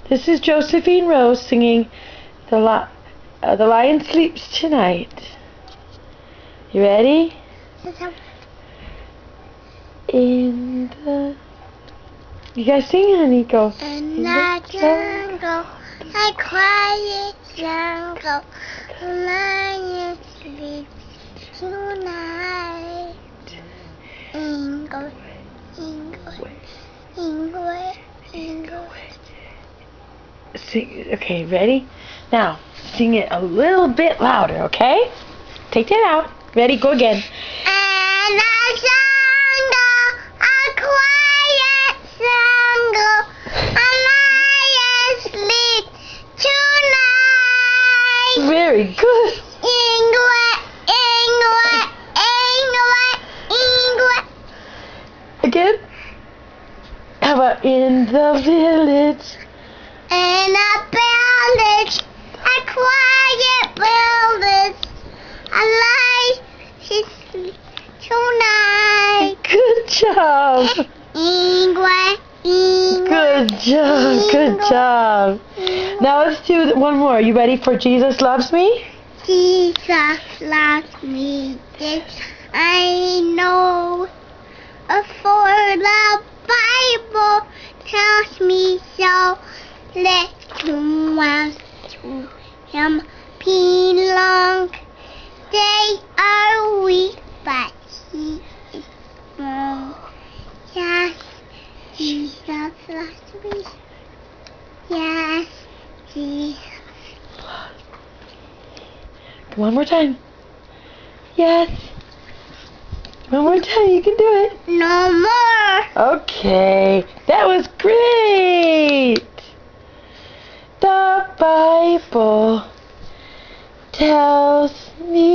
This is Josephine Rose singing The Lion Sleeps Tonight. You ready? In the... You guys sing, honey. Go. In the jungle, a quiet jungle, the lion sleeps tonight. Ingo, Ingo, Ingo, Ingo. Sing. Okay, ready? Now, sing it a little bit louder, okay? Take that out. Ready? Go again. In the jungle, a quiet jungle, a lion sleeps tonight. Very good. Ingwe, Ingwe, Ingwe, Ingwe. Again. How about in the village? In a village, a quiet village, a light is tonight. Good job. Ingwe, Ingwe. Good job. Good job. Now let's do one more. You ready for Jesus Loves Me? Jesus loves me, this I know. For the Bible tells me so. Let the ones to him belong. They are weak, but he is strong. Yes, Jesus loves me. Yes, Jesus. One more time. Yes. One more time. You can do it. No more. Okay. That was great. The Bible tells me